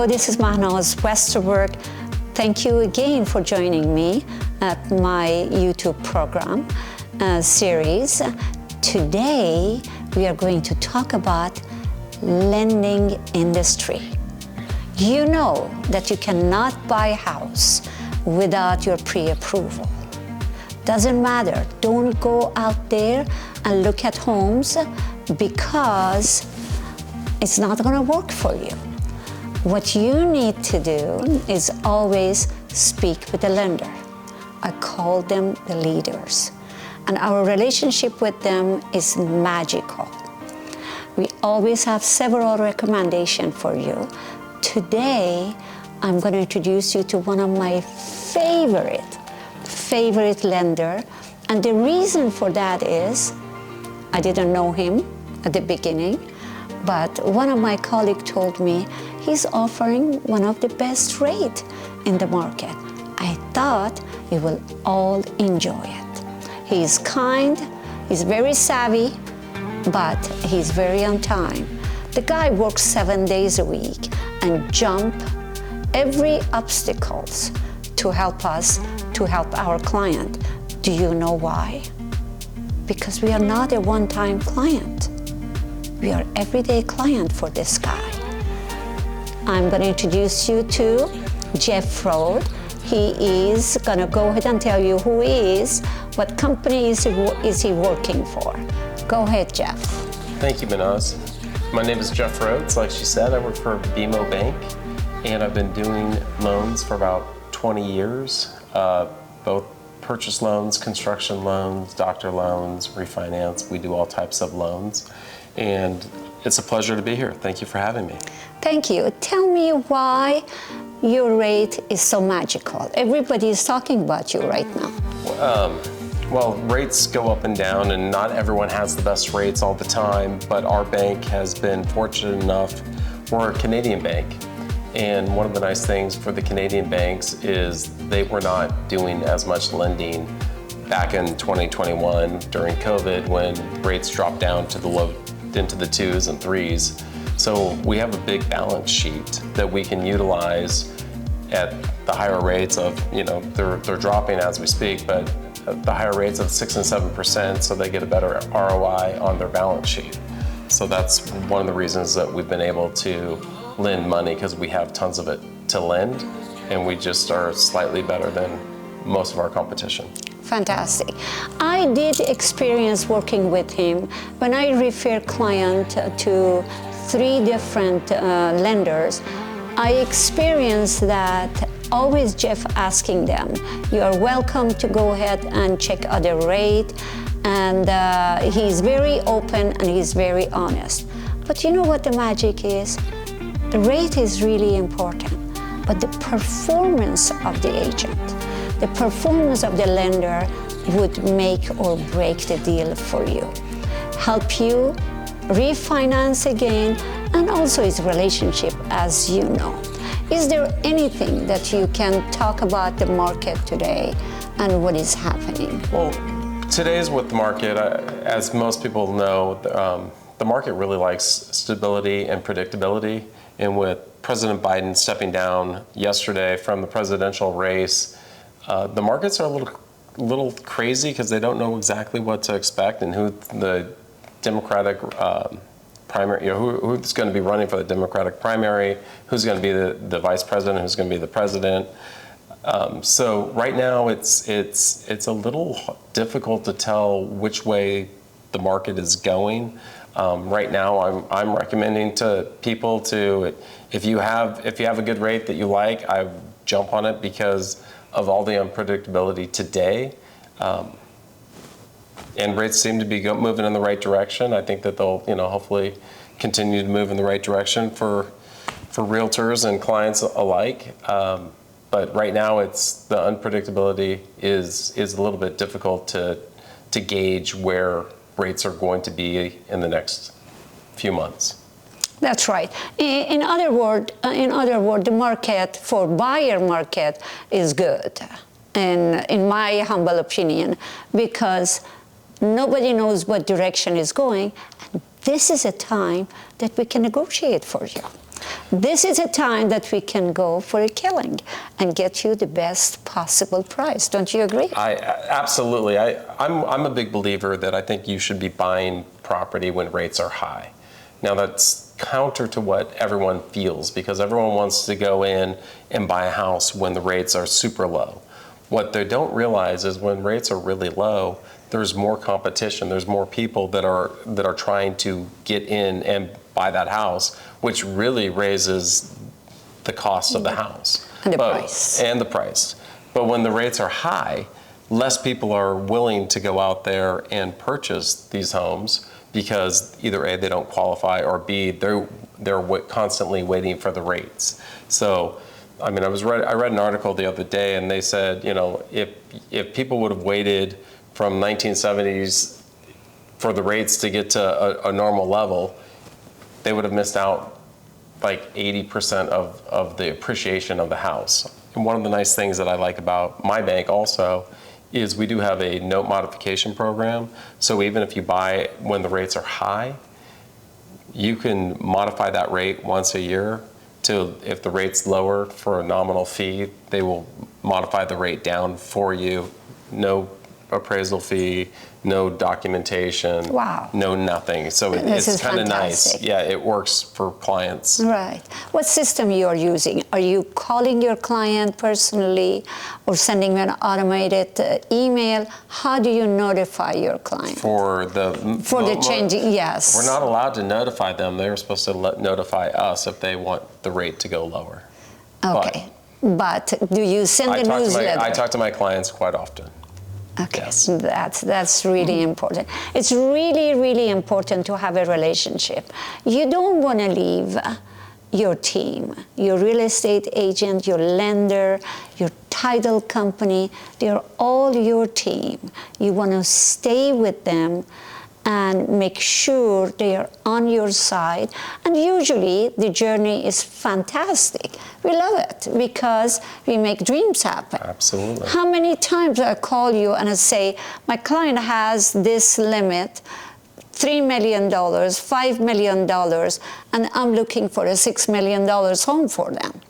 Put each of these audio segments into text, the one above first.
Hello, this is Mahnaz Westerberg. Thank you again for joining me at my YouTube program series. Today, we are going to talk about lending industry. You know that you cannot buy a house without your pre-approval. Doesn't matter, don't go out there and look at homes because it's not gonna work for you. What you need to do is always speak with the lender. I call them the leaders. And our relationship with them is magical. We always have several recommendations for you. Today, I'm going to introduce you to one of my favorite lender. And the reason for that is, I didn't know him at the beginning, but one of my colleagues told me he's offering one of the best rates in the market. I thought we will all enjoy it. He's kind, he's very savvy, but he's very on time. The guy works 7 days a week and jump every obstacles to help us, to help our client. Do you know why? Because we are not a one-time client. We are everyday client for this guy. I'm going to introduce you to Jeff Rhodes. He is going to go ahead and tell you who he is, what company is he working for. Go ahead, Jeff. Thank you, Mahnaz. My name is Jeff Rhodes. Like she said, I work for BMO Bank, and I've been doing loans for about 20 years, both purchase loans, construction loans, doctor loans, refinance. We do all types of loans, and it's a pleasure to be here. Thank you for having me. Thank you. Tell me why your rate is so magical. Everybody is talking about you right now. Well, rates go up and down, and not everyone has the best rates all the time, but our bank has been fortunate enough. We're a Canadian bank, and one of the nice things for the Canadian banks is they were not doing as much lending back in 2021 during COVID when rates dropped down to the low, into the 2s and 3s. So we have a big balance sheet that we can utilize at the higher rates of, they're dropping as we speak, but the higher rates of 6 and 7%, so they get a better ROI on their balance sheet. So that's one of the reasons that we've been able to lend money, because we have tons of it to lend, and we just are slightly better than most of our competition. Fantastic. I did experience working with him when I refer client to 3 different lenders. I experienced that always Jeff asking them, you are welcome to go ahead and check other rate, and he's very open and he's very honest. But you know what the magic is? The rate is really important, but the performance of the agent, the performance of the lender would make or break the deal for you. Help you refinance again, and also his relationship, as you know. Is there anything that you can talk about the market today and what is happening? Well, today's with the market, as most people know, the market really likes stability and predictability. And with President Biden stepping down yesterday from the presidential race, the markets are a little crazy because they don't know exactly what to expect and who the Democratic primary, who's going to be running for the Democratic primary, who's going to be the vice president, who's going to be the president. So right now it's a little difficult to tell which way the market is going. Right now I'm recommending to people to, if you have a good rate that you like, I jump on it because of all the unpredictability today. And rates seem to be moving in the right direction. I think that they'll, hopefully continue to move in the right direction for realtors and clients alike. But right now, the unpredictability is a little bit difficult to gauge where rates are going to be in the next few months. That's right. In other words, the market for buyer market is good, in my humble opinion, because nobody knows what direction is going. And this is a time that we can negotiate for you. This is a time that we can go for a killing and get you the best possible price. Don't you agree? Absolutely. I'm a big believer that I think you should be buying property when rates are high. Now that's counter to what everyone feels, because everyone wants to go in and buy a house when the rates are super low. What they don't realize is when rates are really low, there's more competition. There's more people that are trying to get in and buy that house, which really raises the cost of the house. And the price. And the price. But when the rates are high, less people are willing to go out there and purchase these homes, because either A, they don't qualify, or B, they're constantly waiting for the rates. So, I mean, I read an article the other day, and they said, you know, if people would have waited from 1970s for the rates to get to a normal level, they would have missed out like 80% of the appreciation of the house. And one of the nice things that I like about my bank also is we do have a note modification program. So even if you buy when the rates are high, you can modify that rate once a year to, if the rate's lower for a nominal fee, they will modify the rate down for you. No appraisal fee, no documentation, wow, no nothing. So it's kind of nice. Yeah, it works for clients. Right. What system you are using? Are you calling your client personally or sending an automated email? How do you notify your client? For the changing, yes. We're not allowed to notify them. They're supposed to notify us if they want the rate to go lower. Okay. But do you send a newsletter? I talk to my clients quite often. Okay, yes. That's really important. It's really, really important to have a relationship. You don't want to leave your team, your real estate agent, your lender, your title company. They're all your team. You want to stay with them and make sure they are on your side. And usually the journey is fantastic. We love it because we make dreams happen. Absolutely. How many times I call you and I say, my client has this limit, $3 million, $5 million, and I'm looking for a $6 million home for them.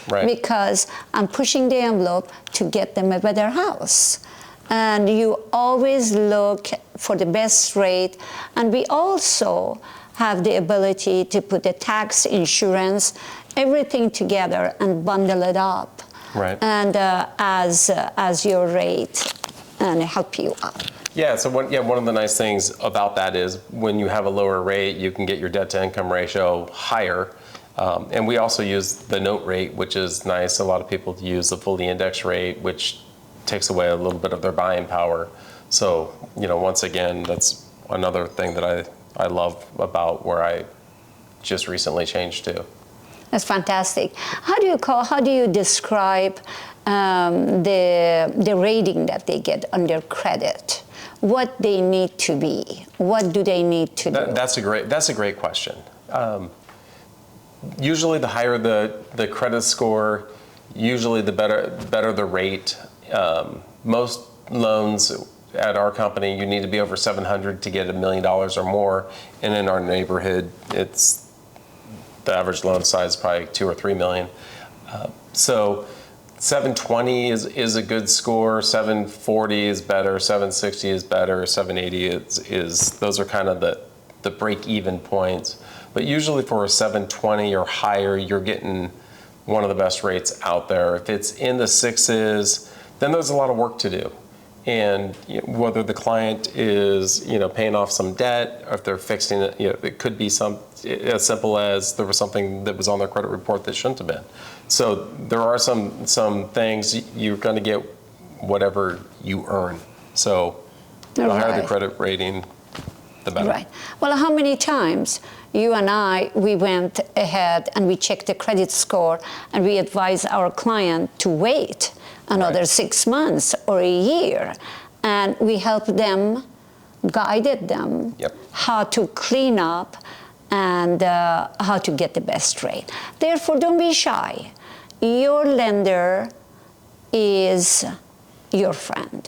Right. Because I'm pushing the envelope to get them a better house. And you always look for the best rate. And we also have the ability to put the tax, insurance, everything together and bundle it up. Right. And as your rate and help you out. Yeah, so one of the nice things about that is when you have a lower rate, you can get your debt to income ratio higher. And we also use the note rate, which is nice. A lot of people use the fully indexed rate, which takes away a little bit of their buying power. So, you know, once again, that's another thing that I love about where I just recently changed to. That's fantastic. How do you describe the rating that they get on their credit? What they need to be? What do they need to do? That's a great question. Usually the higher the credit score, usually the better the rate. Most loans at our company, you need to be over 700 to get $1 million or more, and in our neighborhood, it's the average loan size is probably 2 or 3 million. So 720 is a good score. 740 is better. 760 is better. 780 is those are kind of the break-even points. But usually for a 720 or higher, you're getting one of the best rates out there. If it's in the sixes, then there's a lot of work to do. And whether the client is, paying off some debt, or if they're fixing it, it could be as simple as there was something that was on their credit report that shouldn't have been. So there are some things you're going to get whatever you earn. So the higher the credit rating, the better. Right. Well, how many times you and we went ahead and we checked the credit score and we advised our client to wait another 6 months or a year, and we helped them, guided them how to clean up and how to get the best rate. Therefore, don't be shy. Your lender is your friend.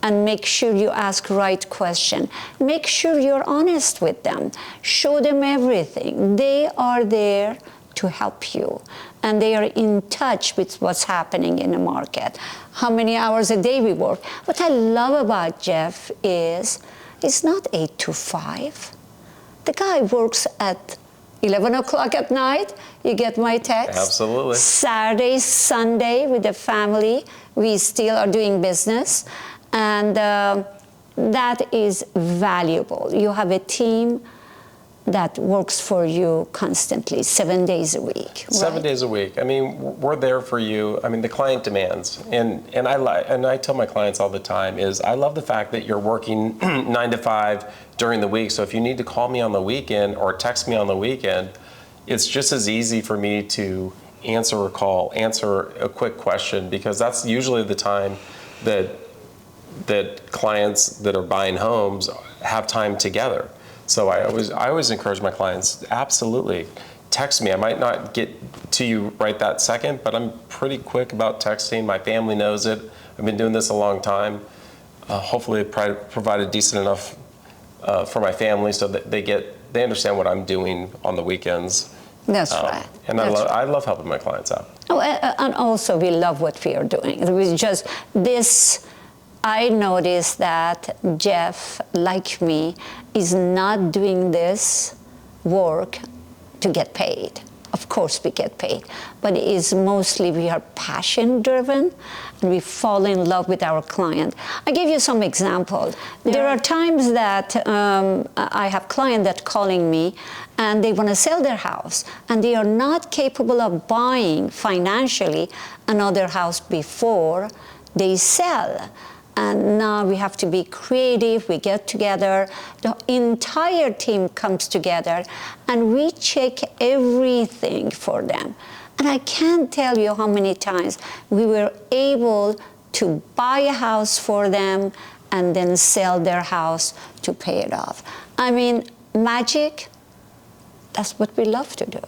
And make sure you ask right question. Make sure you're honest with them. Show them everything. They are there to help you. And they are in touch with what's happening in the market, how many hours a day we work. What I love about Jeff is it's not 8 to 5. The guy works at 11 o'clock at night. You get my text? Absolutely. Saturday, Sunday with the family, we still are doing business. And that is valuable. You have a team that works for you constantly, 7 days a week. 7 days a week. I mean, we're there for you. I mean, the client demands, and I tell my clients all the time is I love the fact that you're working 9 to 5 during the week. So if you need to call me on the weekend or text me on the weekend, it's just as easy for me to answer a call, answer a quick question, because that's usually the time that clients that are buying homes have time together. So I always encourage my clients, absolutely, text me. I might not get to you right that second, but I'm pretty quick about texting. My family knows it. I've been doing this a long time. Hopefully provide decent enough for my family so that they understand what I'm doing on the weekends. That's right. And I love helping my clients out. Oh, and also we love what we are doing. It was just this. I noticed that Jeff, like me, is not doing this work to get paid. Of course we get paid, but it is mostly we are passion driven and we fall in love with our client. I give you some example. There are times that I have clients that calling me and they want to sell their house and they are not capable of buying financially another house before they sell. And now we have to be creative, we get together, the entire team comes together and we check everything for them. And I can't tell you how many times we were able to buy a house for them and then sell their house to pay it off. I mean, magic, that's what we love to do.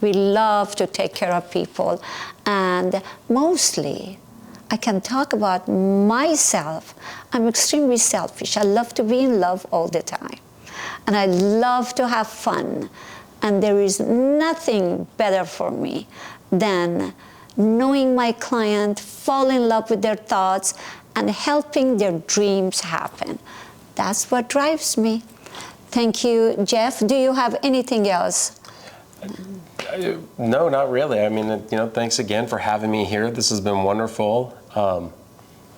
We love to take care of people, and mostly, I can talk about myself. I'm extremely selfish. I love to be in love all the time. And I love to have fun. And there is nothing better for me than knowing my client, fall in love with their thoughts, and helping their dreams happen. That's what drives me. Thank you, Jeff. Do you have anything else? No, not really. I mean, thanks again for having me here. This has been wonderful.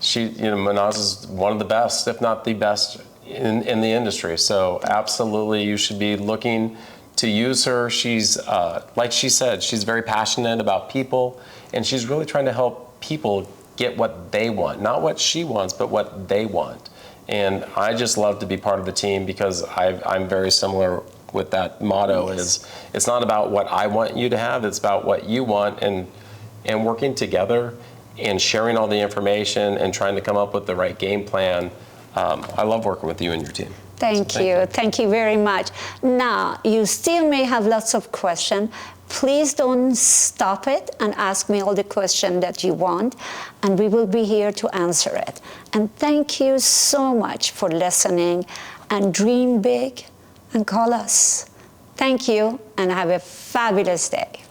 Mahnaz is one of the best, if not the best, in the industry. So absolutely, you should be looking to use her. She's, like she said, she's very passionate about people, and she's really trying to help people get what they want, not what she wants, but what they want. And I just love to be part of the team because I'm very similar with that motto. Is it's not about what I want you to have, it's about what you want, and working together and sharing all the information and trying to come up with the right game plan. I love working with you and your team. Thank you. Thank you very much. Now, you still may have lots of questions. Please don't stop it and ask me all the questions that you want, and we will be here to answer it. And thank you so much for listening, and dream big and call us. Thank you, and have a fabulous day.